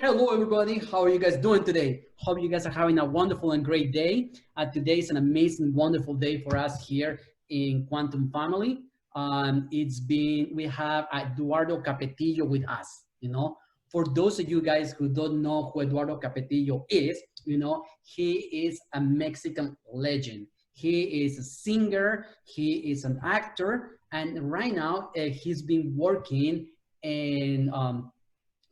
Hello, everybody. How are you guys doing today? Hope you guys are having a wonderful and great day. Today is an amazing, wonderful day for us here in Quantum Family. We have Eduardo Capetillo with us. For those of you guys who don't know who Eduardo Capetillo is, he is a Mexican legend. He is a singer, he is an actor, and right now he's been working in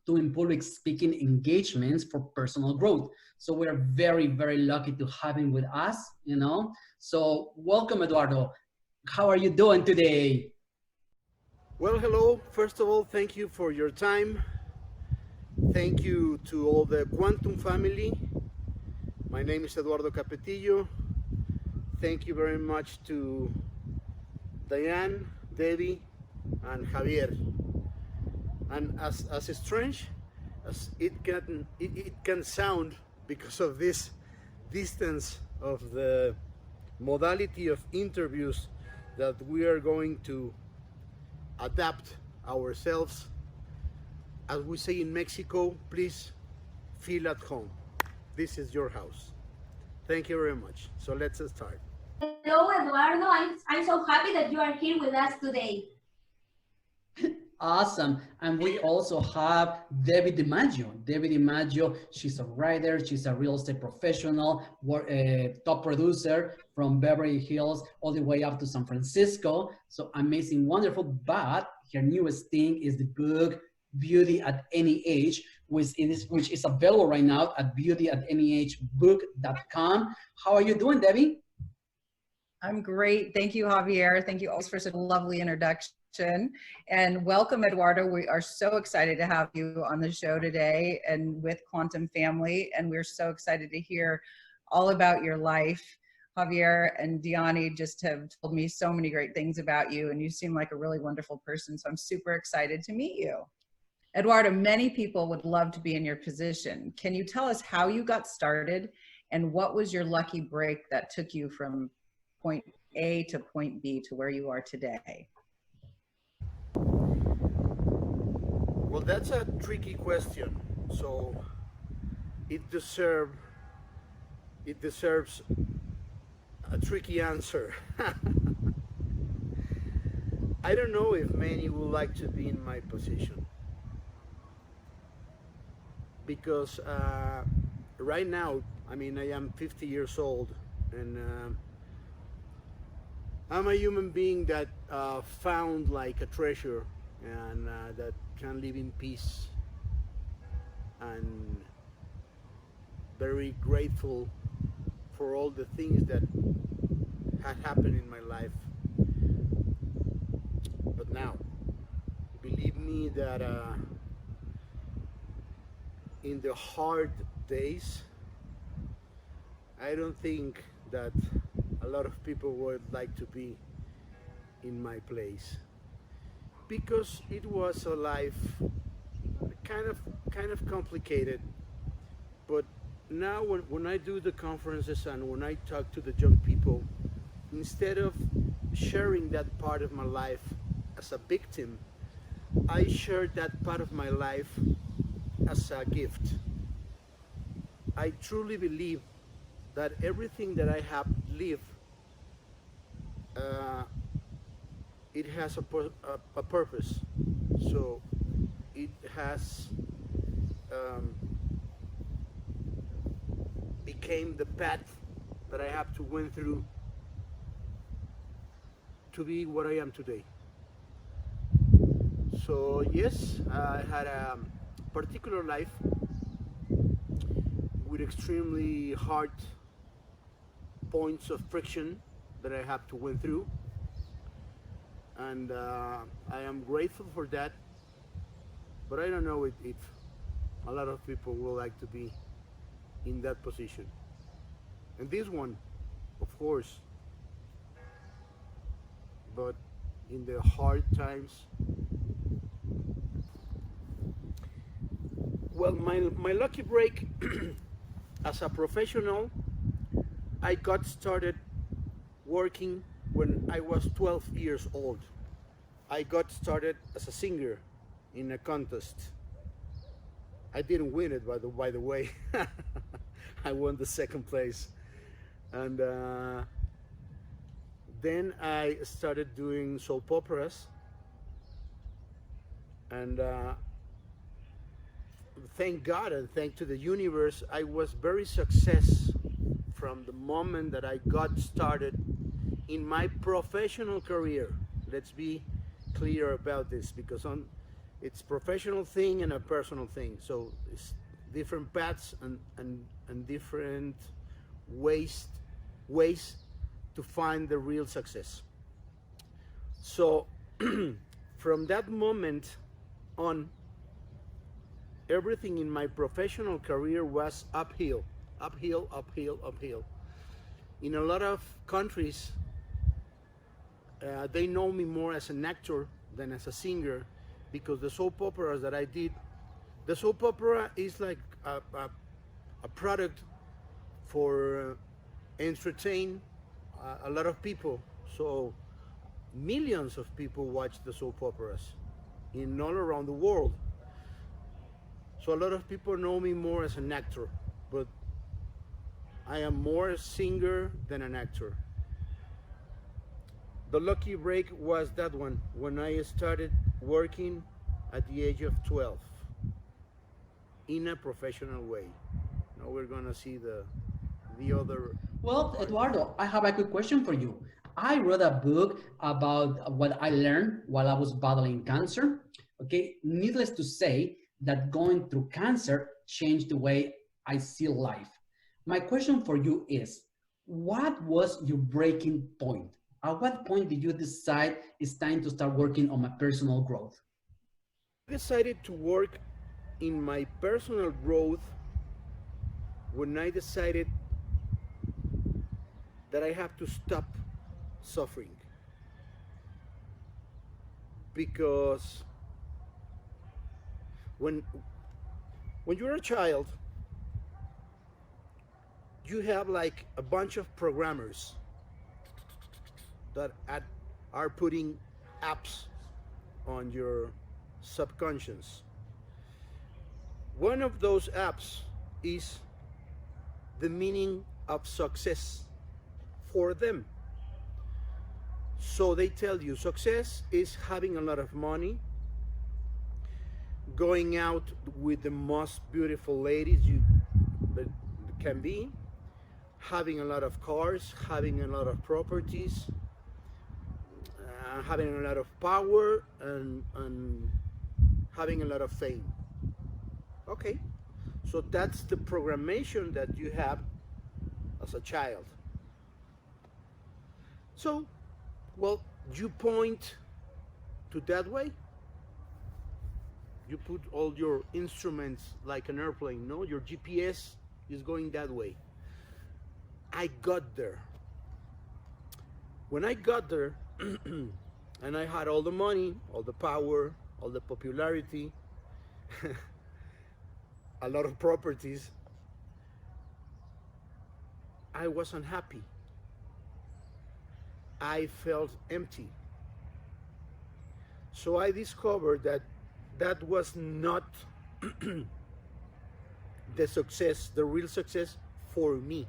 doing public speaking engagements for personal growth. So we're very, very lucky to have him with us. So welcome, Eduardo. How are you doing today? Well, hello. First of all, thank you for your time. Thank you to all the Quantum family. My name is Eduardo Capetillo. Thank you very much to Diane, Debbie, and Javier. And as strange as it can sound, because of this distance of the modality of interviews that we are going to adapt ourselves, as we say in Mexico, please feel at home. This is your house. Thank you very much. So let's start. Hello, Eduardo. I'm so happy that you are here with us today. Awesome. And we also have Debbie DiMaggio. Debbie DiMaggio, she's a writer, she's a real estate professional, top producer from Beverly Hills all the way up to San Francisco. So amazing, wonderful. But her newest thing is the book Beauty at Any Age, which is available right now at beautyatanyaagebook.com. How are you doing, Debbie? I'm great. Thank you, Javier. Thank you always for such a lovely introduction. And welcome, Eduardo. We are so excited to have you on the show today and with Quantum Family. And we're so excited to hear all about your life. Javier and Diani just have told me so many great things about you, and you seem like a really wonderful person. So I'm super excited to meet you. Eduardo, many people would love to be in your position. Can you tell us how you got started and what was your lucky break that took you from point A to point B to where you are today? Well, that's a tricky question. So it deserves a tricky answer. I don't know if many would like to be in my position, because right now, I am 50 years old, and I'm a human being that found like a treasure, and that can live in peace, and very grateful for all the things that had happened in my life. But now, believe me that in the hard days, I don't think that a lot of people would like to be in my place, because it was a life kind of complicated. But now when I do the conferences and when I talk to the young people, instead of sharing that part of my life as a victim, I share that part of my life as a gift. I truly believe that everything that I have lived, it has a purpose. So it has became the path that I have to went through to be what I am today. So yes, I had a particular life with extremely hard points of friction that I have to went through, and I am grateful for that. But I don't know if a lot of people will like to be in that position. And this one, of course, but in the hard times, well, my lucky break as a professional, I got started working when I was 12 years old. I got started as a singer in a contest. I didn't win it, by the way. I won the second place. And then I started doing soap operas. And thank God and thank to the universe, I was very success from the moment that I got started in my professional career. Let's be clear about this, because it's professional thing and a personal thing. So it's different paths and different ways to find the real success. So from that moment on, everything in my professional career was uphill, uphill, uphill, uphill. In a lot of countries, they know me more as an actor than as a singer, because the soap operas that I did, the soap opera is like a product for entertain a lot of people. So millions of people watch the soap operas in all around the world. So a lot of people know me more as an actor, but I am more a singer than an actor. The lucky break was that one, when I started working at the age of 12 in a professional way. Now we're gonna see the other. Well, Eduardo, I have a quick question for you. I read a book about what I learned while I was battling cancer. Okay, needless to say that going through cancer changed the way I see life. My question for you is, what was your breaking point? At what point did you decide it's time to start working on my personal growth? I decided to work in my personal growth when I decided that I have to stop suffering. Because when you're a child, you have like a bunch of programmers that are putting apps on your subconscious. One of those apps is the meaning of success for them. So they tell you success is having a lot of money, going out with the most beautiful ladies you that can be, having a lot of cars, having a lot of properties, having a lot of power, and having a lot of fame. Okay, so that's the programmation that you have as a child. So, well, you point to that way. You put all your instruments like an airplane, no? Your GPS is going that way. I got there. When I got there, and I had all the money, all the power, all the popularity, a lot of properties, I was unhappy. I felt empty. So I discovered that that was not the success, the real success for me.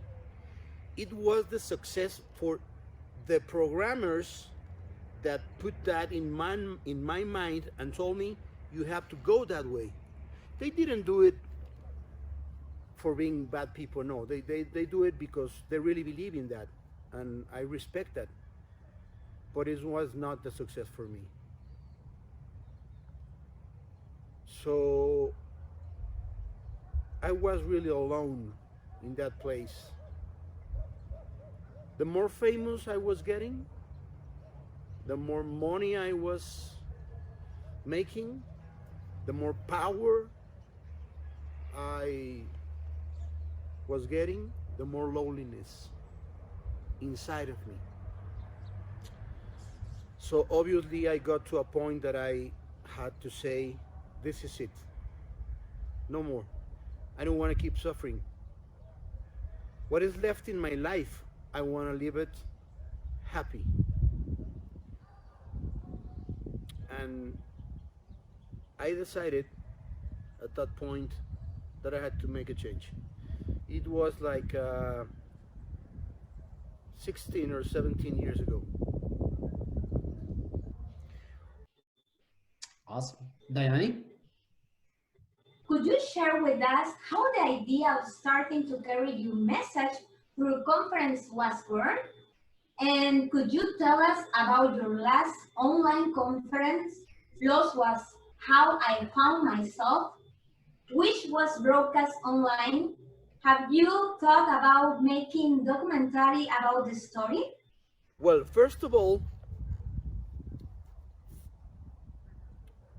It was the success for the programmers that put that in my mind and told me, you have to go that way. They didn't do it for being bad people, no. They do it because they really believe in that, and I respect that. But it was not the success for me. So I was really alone in that place. The more famous I was getting, the more money I was making, the more power I was getting, the more loneliness inside of me. So obviously I got to a point that I had to say, this is it. No more. I don't want to keep suffering. What is left in my life, I want to live it happy. And I decided at that point that I had to make a change. It was like 16 or 17 years ago. Awesome. Diane? Could you share with us how the idea of starting to carry your message through conference was born? And could you tell us about your last online conference? Flows was How I Found Myself, which was broadcast online. Have you thought about making documentary about the story? Well, first of all,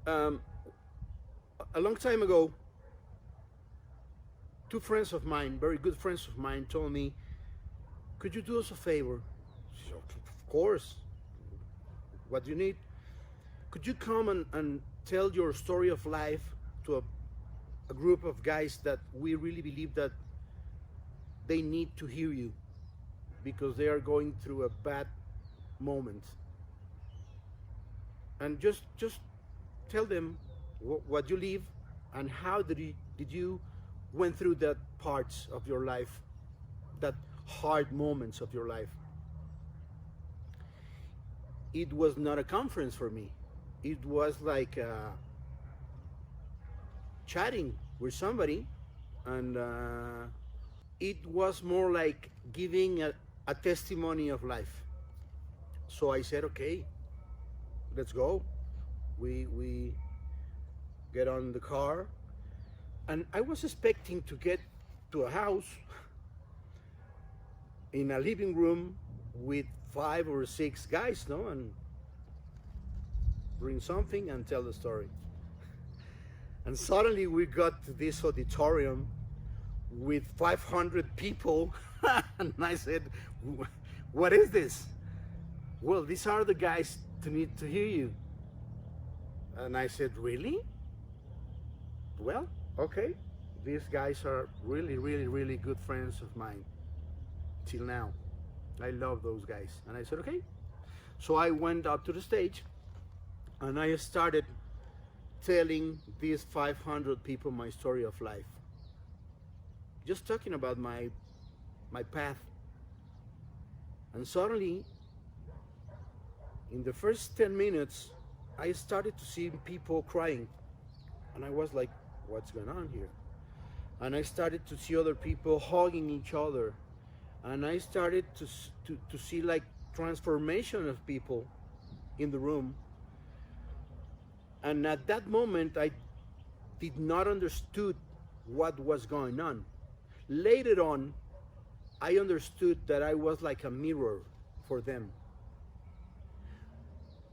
um, a long time ago, two friends of mine, very good friends of mine, told me, could you do us a favor? I said, of course. What do you need? Could you come and tell your story of life to a group of guys that we really believe that they need to hear you because they are going through a bad moment? And just tell them what you live and how did you went through that parts of your life, that hard moments of your life. It was not a conference for me. It was like chatting with somebody, and it was more like giving a testimony of life. So I said, okay, let's go. We get on the car, and I was expecting to get to a house in a living room with 5 or 6 guys, no, and bring something and tell the story. And suddenly we got to this auditorium with 500 people, and I said, what is this? Well, these are the guys to need to hear you. And I said, really? Well, okay. These guys are really, really, really good friends of mine till now. I love those guys. And I said, okay. So I went up to the stage and I started telling these 500 people my story of life. Just talking about my path. And suddenly, in the first 10 minutes, I started to see people crying. And I was like, what's going on here? And I started to see other people hugging each other. And I started to see like transformation of people in the room. And at that moment, I did not understood what was going on. Later on, I understood that I was like a mirror for them.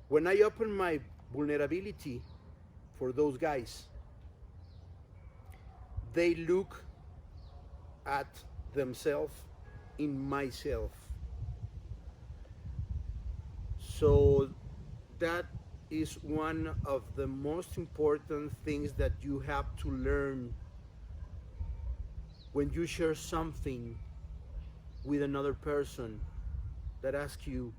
When I opened my vulnerability for those guys, they look at themselves in myself. So that is one of the most important things that you have to learn when you share something with another person that asks you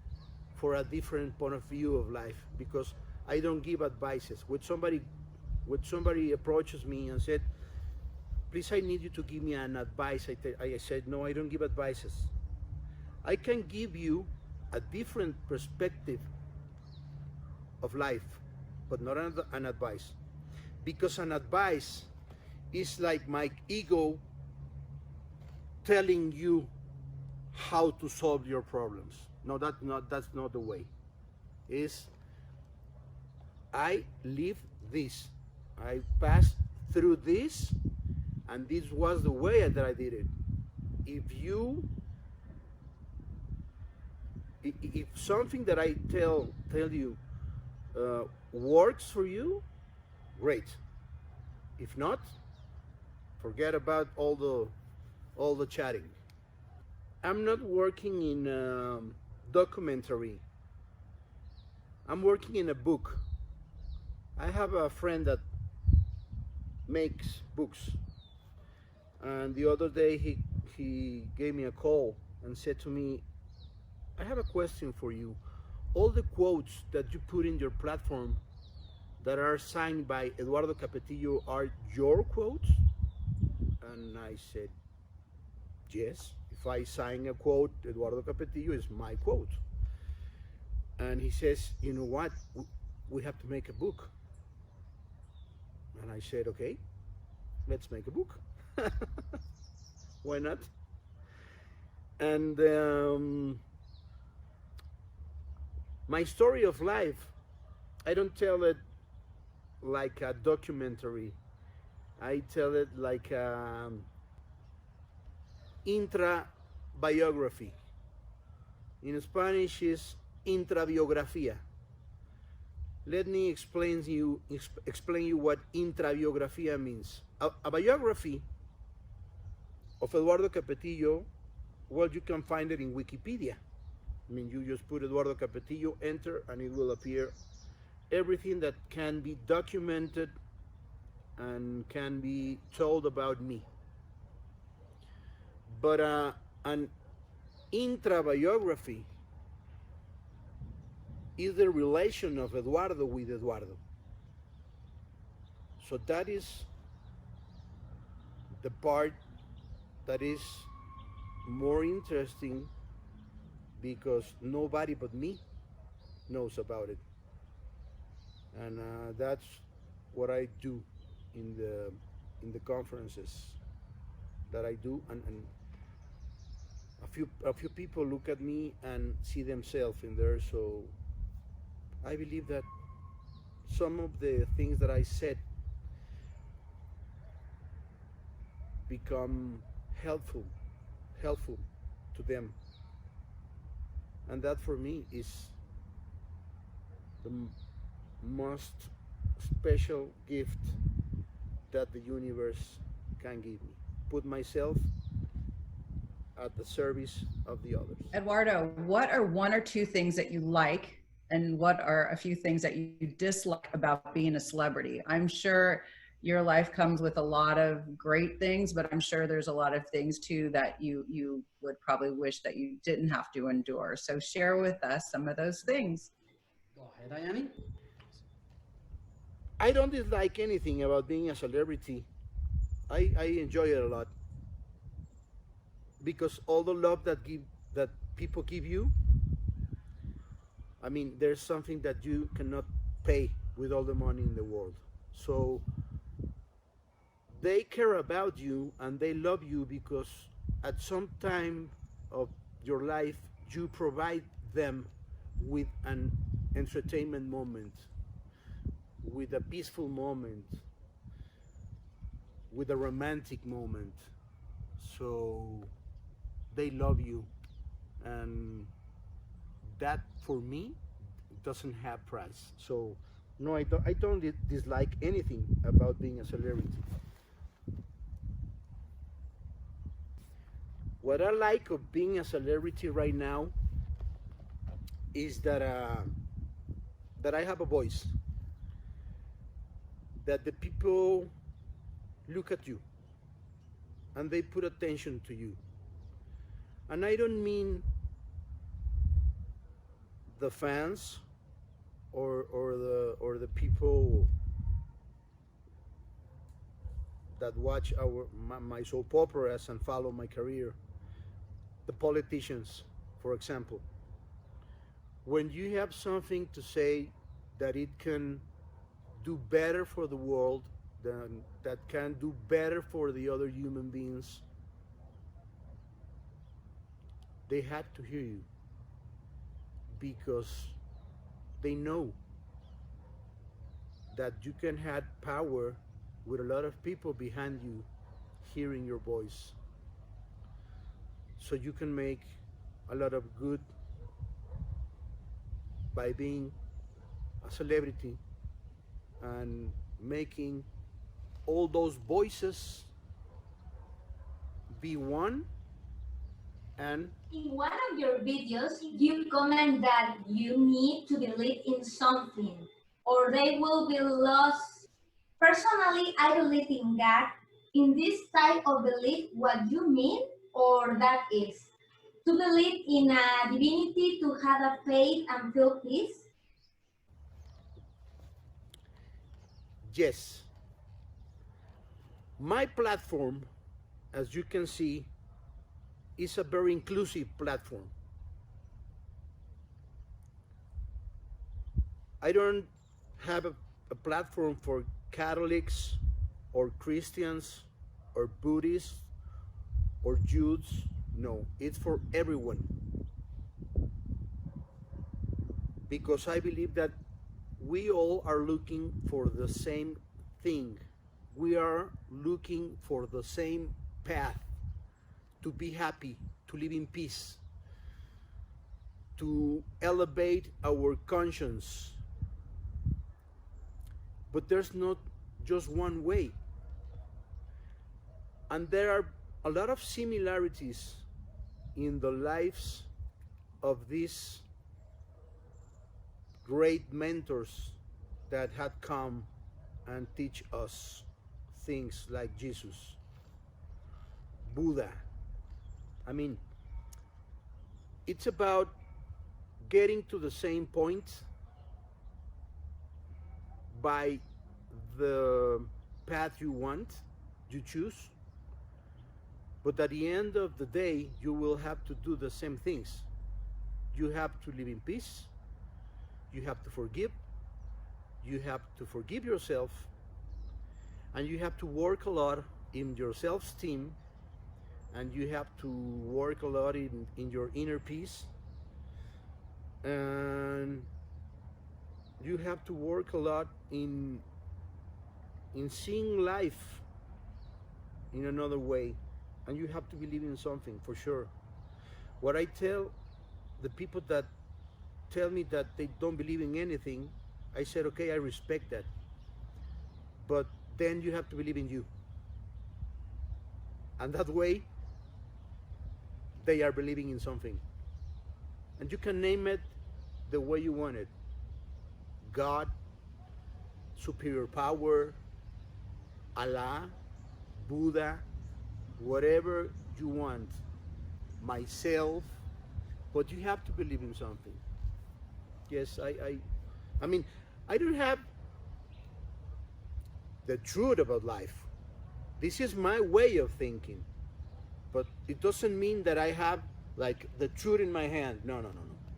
for a different point of view of life. Because I don't give advices. When somebody approaches me and said, please, I need you to give me an advice, I said, no, I don't give advices. I can give you a different perspective of life, but not an advice. Because an advice is like my ego telling you how to solve your problems. No, that's not the way. Is I live this. I passed through this, and this was the way that I did it. If something that I tell you works for you, great. If not, forget about all the chatting. I'm not working in documentary. I'm working in a book. I have a friend that makes books, and the other day he gave me a call and said to me, I have a question for you. All the quotes that you put in your platform that are signed by Eduardo Capetillo are your quotes? And I said, yes, if I sign a quote, Eduardo Capetillo is my quote. And he says, you know what, we have to make a book. And I said, okay, let's make a book. Why not? And my story of life, I don't tell it like a documentary. I tell it like a intra-biography. In Spanish is intrabiografía. Let me explain you what intrabiografía means. A biography of Eduardo Capetillo, well, you can find it in Wikipedia. I mean, you just put Eduardo Capetillo, enter, and it will appear everything that can be documented and can be told about me. But an intrabiography is the relation of Eduardo with Eduardo. So that is the part that is more interesting because nobody but me knows about it. And that's what I do in the conferences that I do, and a few people look at me and see themselves in there. So I believe that some of the things that I said become helpful to them, and that for me is the most special gift that the universe can give me. Put myself at the service of the others. Eduardo, what are one or two things that you like, and what are a few things that you dislike about being a celebrity? I'm sure your life comes with a lot of great things, but I'm sure there's a lot of things too that you would probably wish that you didn't have to endure. So share with us some of those things. Go ahead, Ayani. I don't dislike anything about being a celebrity. I enjoy it a lot because all the love that people give you, I mean, there's something that you cannot pay with all the money in the world. So they care about you and they love you because at some time of your life you provide them with an entertainment moment, with a peaceful moment, with a romantic moment. So they love you, and that for me doesn't have price. So no, I don't dislike anything about being a celebrity. What I like of being a celebrity right now is that I have a voice, that the people look at you and they put attention to you. And I don't mean the fans or the people that watch my soap operas and follow my career. The politicians, for example. When you have something to say that it can do better for the world, that can do better for the other human beings, they had to hear you because they know that you can have power with a lot of people behind you hearing your voice. So you can make a lot of good by being a celebrity and making all those voices be one. And in one of your videos, you comment that you need to believe in something or they will be lost. Personally, I believe in God. In this type of belief, what you mean or that is to believe in a divinity, to have a faith and feel peace. yes, my platform as you can see, is a very inclusive platform. I don't have a platform for Catholics or Christians or Buddhists or Jews. No, it's for everyone. Because I believe that we all are looking for the same thing. We are looking for the same path to be happy, to live in peace, to elevate our conscience. But there's not just one way. And there are a lot of similarities in the lives of these great mentors that had come and teach us things like Jesus, Buddha. I mean, it's about getting to the same point by the path you want, you choose, but at the end of the day, you will have to do the same things. You have to live in peace, you have to forgive yourself, and you have to work a lot in your self-esteem, and you have to work a lot in your inner peace, and you have to work a lot in seeing life in another way, and you have to believe in something for sure. What I tell the people that tell me that they don't believe in anything, I said, okay, I respect that, but then you have to believe in you, and that way they are believing in something, and you can name it the way you want it: God, superior power, Allah, Buddha, whatever you want, myself, but you have to believe in something. Yes, I mean, I don't have the truth about life. This is my way of thinking, but it doesn't mean that I have like the truth in my hand. No.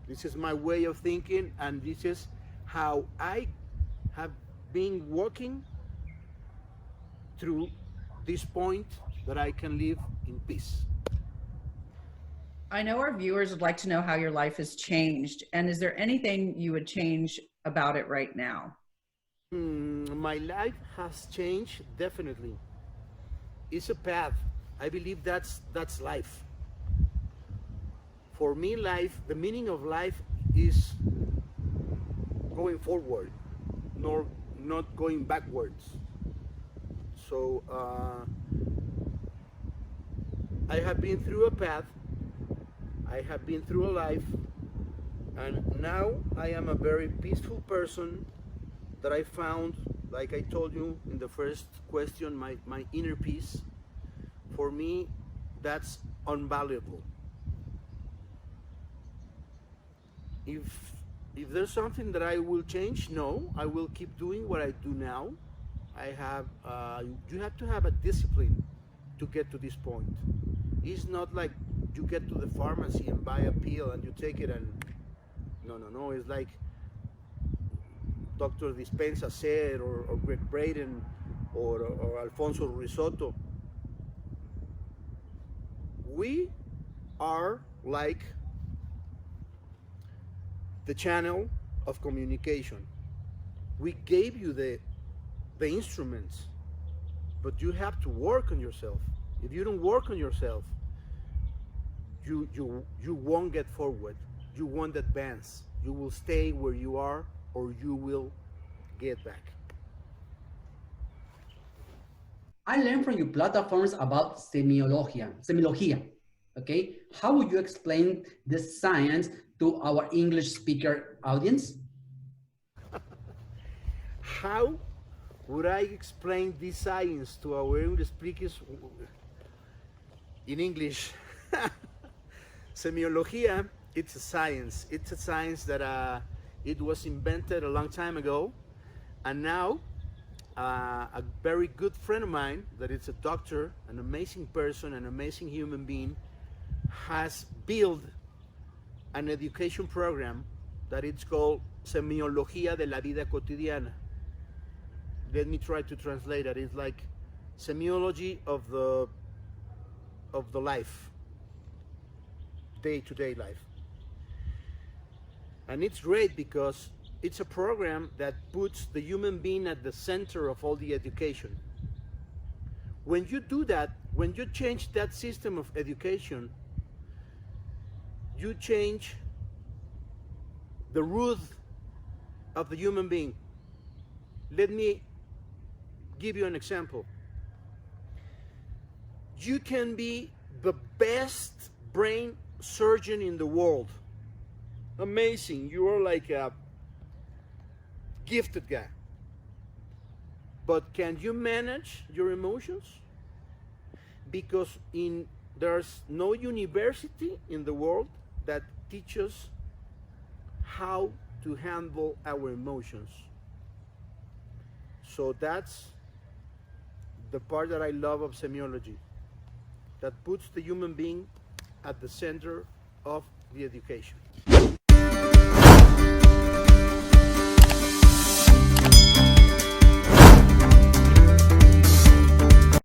This is my way of thinking, and this is how I have been walking through this point that I can live in peace. I know our viewers would like to know how your life has changed, and is there anything you would change about it right now? My life has changed, definitely. It's a path. I believe that's life. For me, life, the meaning of life is going forward, nor not going backwards. So I have been through a path, I have been through a life, and now I am a very peaceful person that I found, like I told you in the first question, my inner peace. For me, that's invaluable. If there's something that I will change, no, I will keep doing what I do now. You have to have a discipline to get to this point. It's not like you get to the pharmacy and buy a pill and you take it and no. It's like Dr. Dispensa said, or Greg Braden, or Alfonso Risotto. We are like the channel of communication. We gave you the instruments, but you have to work on yourself. If you don't work on yourself, you won't get forward. You won't advance. You will stay where you are, or you will get back. I learned from your platforms about semiología. Okay, how would you explain this science to our English speaker audience? How would I explain this science to our English speakers in English? Semiología, it's a science. It's a science that it was invented a long time ago, and now a very good friend of mine that is a doctor, an amazing person, an amazing human being, has built an education program that it's called Semiología de la Vida Cotidiana. Let me try to translate it. It's like semiology of the life, day-to-day life. And it's great because it's a program that puts the human being at the center of all the education. When you do that, when you change that system of education, you change the root of the human being. Let me give you an example. You can be the best brain surgeon in the world. Amazing. You are like a gifted guy. But can you manage your emotions? Because there's no university in the world that teaches how to handle our emotions. So that's the part that I love of semiology, that puts the human being at the center of the education.